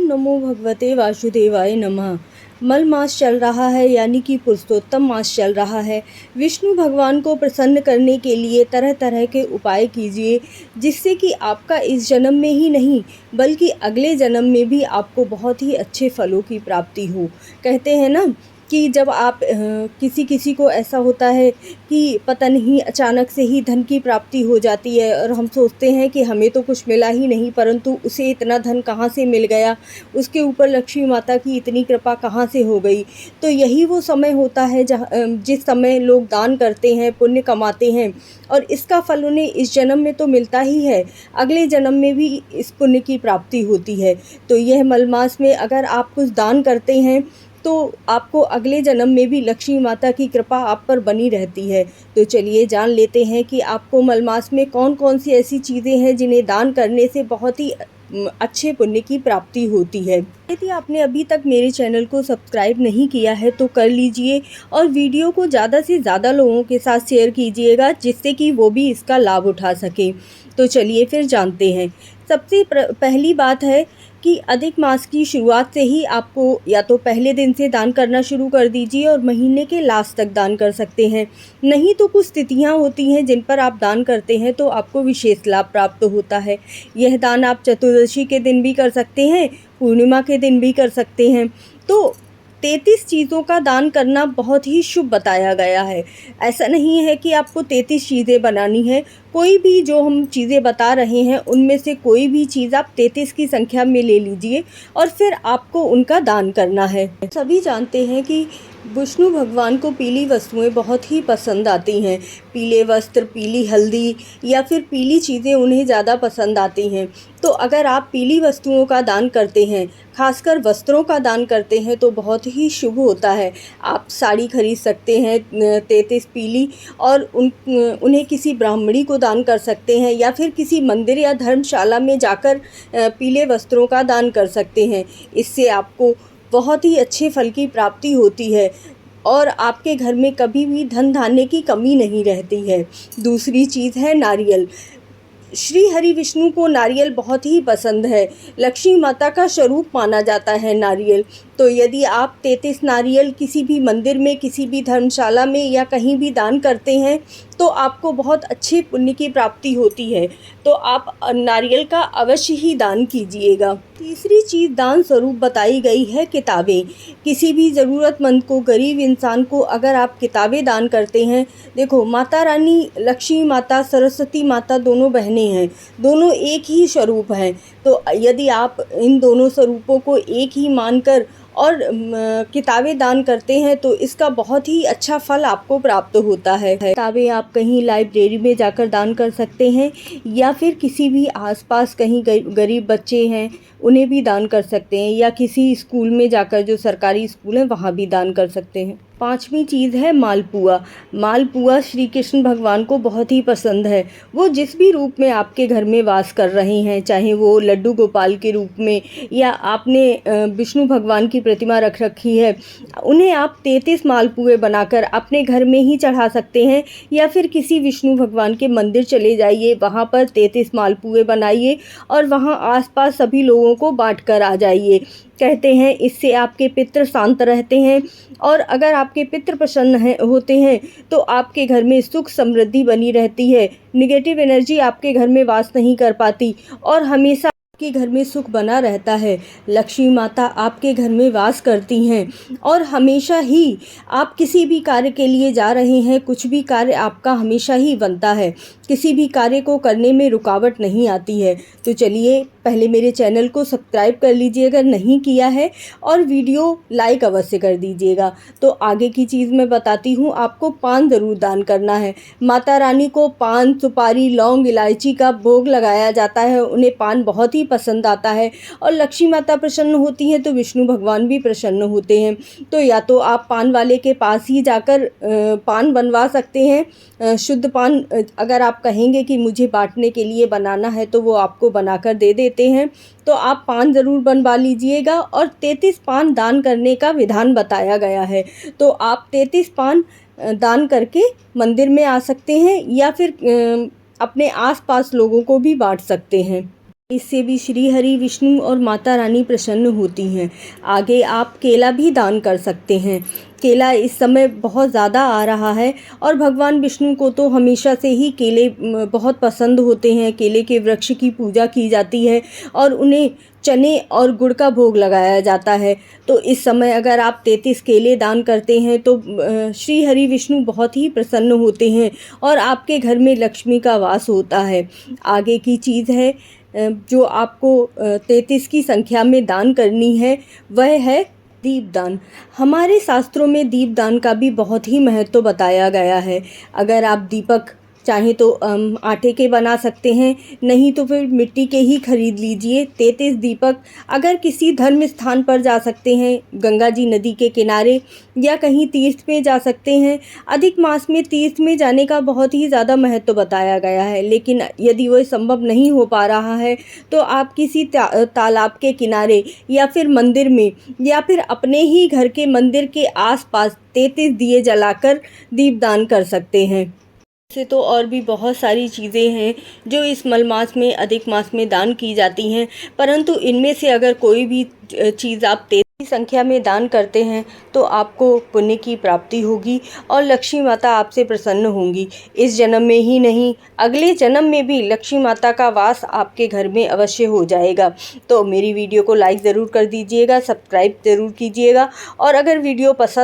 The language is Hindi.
नमो भगवते वासुदेवाय नमः। मल मास चल रहा है, यानी कि पुरुषोत्तम मास चल रहा है। विष्णु भगवान को प्रसन्न करने के लिए तरह तरह के उपाय कीजिए, जिससे कि आपका इस जन्म में ही नहीं बल्कि अगले जन्म में भी आपको बहुत ही अच्छे फलों की प्राप्ति हो। कहते हैं ना कि जब आप किसी को ऐसा होता है कि पता नहीं अचानक से ही धन की प्राप्ति हो जाती है और हम सोचते हैं कि हमें तो कुछ मिला ही नहीं, परंतु उसे इतना धन कहाँ से मिल गया, उसके ऊपर लक्ष्मी माता की इतनी कृपा कहाँ से हो गई। तो यही वो समय होता है जिस समय लोग दान करते हैं, पुण्य कमाते हैं, और इसका फल उन्हें इस जन्म में तो मिलता ही है, अगले जन्म में भी इस पुण्य की प्राप्ति होती है। तो यह मल मास में अगर आप कुछ दान करते हैं तो आपको अगले जन्म में भी लक्ष्मी माता की कृपा आप पर बनी रहती है। तो चलिए जान लेते हैं कि आपको मल मास में कौन कौन सी ऐसी चीज़ें हैं जिन्हें दान करने से बहुत ही अच्छे पुण्य की प्राप्ति होती है। यदि आपने अभी तक मेरे चैनल को सब्सक्राइब नहीं किया है तो कर लीजिए और वीडियो को ज़्यादा से ज़्यादा लोगों के साथ शेयर कीजिएगा, जिससे कि वो भी इसका लाभ उठा सकें। तो चलिए फिर जानते हैं। सबसे पहली बात है कि अधिक मास की शुरुआत से ही आपको या तो पहले दिन से दान करना शुरू कर दीजिए और महीने के लास्ट तक दान कर सकते हैं। नहीं तो कुछ तिथियां होती हैं जिन पर आप दान करते हैं तो आपको विशेष लाभ प्राप्त होता है। यह दान आप चतुर्दशी के दिन भी कर सकते हैं, पूर्णिमा के दिन भी कर सकते हैं। तो 33 चीज़ों का दान करना बहुत ही शुभ बताया गया है। ऐसा नहीं है कि आपको 33 चीज़ें बनानी है। कोई भी जो हम चीज़ें बता रहे हैं उनमें से कोई भी चीज़ आप 33 की संख्या में ले लीजिए और फिर आपको उनका दान करना है। सभी जानते हैं कि विष्णु भगवान को पीली वस्तुएं बहुत ही पसंद आती हैं। पीले वस्त्र, पीली हल्दी या फिर पीली चीज़ें उन्हें ज़्यादा पसंद आती हैं। तो अगर आप पीली वस्तुओं का दान करते हैं, खासकर वस्त्रों का दान करते हैं, तो बहुत ही शुभ होता है। आप साड़ी खरीद सकते हैं 33 पीली और उन्हें किसी ब्राह्मणी को दान कर सकते हैं या फिर किसी मंदिर या धर्मशाला में जाकर पीले वस्त्रों का दान कर सकते हैं। इससे आपको बहुत ही अच्छे फल की प्राप्ति होती है और आपके घर में कभी भी धन धान्य की कमी नहीं रहती है। दूसरी चीज़ है नारियल। श्री हरि विष्णु को नारियल बहुत ही पसंद है। लक्ष्मी माता का स्वरूप माना जाता है नारियल। तो यदि आप 33 नारियल किसी भी मंदिर में, किसी भी धर्मशाला में या कहीं भी दान करते हैं तो आपको बहुत अच्छे पुण्य की प्राप्ति होती है। तो आप नारियल का अवश्य ही दान कीजिएगा। तीसरी चीज़ दान स्वरूप बताई गई है किताबें। किसी भी ज़रूरतमंद को, गरीब इंसान को अगर आप किताबें दान करते हैं, देखो माता रानी, लक्ष्मी माता, सरस्वती माता दोनों बहनें हैं, दोनों एक ही स्वरूप हैं। तो यदि आप इन दोनों स्वरूपों को एक ही मानकर और किताबें दान करते हैं तो इसका बहुत ही अच्छा फल आपको प्राप्त होता है। किताबें आप कहीं लाइब्रेरी में जाकर दान कर सकते हैं या फिर किसी भी आसपास कहीं गरीब बच्चे हैं उन्हें भी दान कर सकते हैं, या किसी स्कूल में जाकर, जो सरकारी स्कूल है वहाँ भी दान कर सकते हैं। पांचवी चीज़ है मालपुआ। मालपुआ श्री कृष्ण भगवान को बहुत ही पसंद है। वो जिस भी रूप में आपके घर में वास कर रहे हैं, चाहे वो लड्डू गोपाल के रूप में या आपने विष्णु भगवान की प्रतिमा रख रखी है, उन्हें आप 33 मालपुए बनाकर अपने घर में ही चढ़ा सकते हैं या फिर किसी विष्णु भगवान के मंदिर चले जाइए, वहाँ पर 33 मालपुए बनाइए और वहाँ आसपास सभी लोगों को बांट कर आ जाइए। कहते हैं इससे आपके पितृ शांत रहते हैं और अगर आपके पितृ प्रसन्न होते हैं तो आपके घर में सुख समृद्धि बनी रहती है। नेगेटिव एनर्जी आपके घर में वास नहीं कर पाती और हमेशा आपके घर में सुख बना रहता है। लक्ष्मी माता आपके घर में वास करती हैं और हमेशा ही आप किसी भी कार्य के लिए जा रहे हैं, कुछ भी कार्य आपका हमेशा ही बनता है, किसी भी कार्य को करने में रुकावट नहीं आती है। तो चलिए पहले मेरे चैनल को सब्सक्राइब कर लीजिए अगर नहीं किया है, और वीडियो लाइक अवश्य कर दीजिएगा। तो आगे की चीज़ मैं बताती हूँ। आपको पान ज़रूर दान करना है। माता रानी को पान, सुपारी, लौंग, इलायची का भोग लगाया जाता है। उन्हें पान बहुत ही पसंद आता है और लक्ष्मी माता प्रसन्न होती हैं तो विष्णु भगवान भी प्रसन्न होते हैं। तो या तो आप पान वाले के पास ही जाकर पान बनवा सकते हैं। शुद्ध पान अगर आप कहेंगे कि मुझे बांटने के लिए बनाना है तो वो आपको बनाकर दे देते हैं। तो आप पान ज़रूर बनवा लीजिएगा और 33 पान दान करने का विधान बताया गया है। तो आप 33 पान दान करके मंदिर में आ सकते हैं या फिर अपने आसपास लोगों को भी बांट सकते हैं। इससे भी श्री हरि विष्णु और माता रानी प्रसन्न होती हैं। आगे आप केला भी दान कर सकते हैं। केला इस समय बहुत ज़्यादा आ रहा है और भगवान विष्णु को तो हमेशा से ही केले बहुत पसंद होते हैं। केले के वृक्ष की पूजा की जाती है और उन्हें चने और गुड़ का भोग लगाया जाता है। तो इस समय अगर आप 33 केले दान करते हैं तो श्री हरि विष्णु बहुत ही प्रसन्न होते हैं और आपके घर में लक्ष्मी का वास होता है। आगे की चीज़ है जो आपको 33 की संख्या में दान करनी है, वह है दीपदान। हमारे शास्त्रों में दीपदान का भी बहुत ही महत्व बताया गया है। अगर आप दीपक चाहे तो आटे के बना सकते हैं, नहीं तो फिर मिट्टी के ही खरीद लीजिए। 33 दीपक अगर किसी धर्म स्थान पर जा सकते हैं, गंगा जी नदी के किनारे या कहीं तीर्थ में जा सकते हैं। अधिक मास में तीर्थ में जाने का बहुत ही ज़्यादा महत्व बताया गया है, लेकिन यदि वह संभव नहीं हो पा रहा है तो आप किसी तालाब के किनारे या फिर मंदिर में या फिर अपने ही घर के मंदिर के आसपास 33 दिए जलाकर दीपदान कर सकते हैं। से तो और भी बहुत सारी चीज़ें हैं जो इस मल मास में अधिक मास में दान की जाती हैं, परंतु इनमें से अगर कोई भी चीज़ आप 33 संख्या में दान करते हैं तो आपको पुण्य की प्राप्ति होगी और लक्ष्मी माता आपसे प्रसन्न होंगी। इस जन्म में ही नहीं, अगले जन्म में भी लक्ष्मी माता का वास आपके घर में अवश्य हो जाएगा। तो मेरी वीडियो को लाइक ज़रूर कर दीजिएगा, सब्सक्राइब ज़रूर कीजिएगा और अगर वीडियो पसंद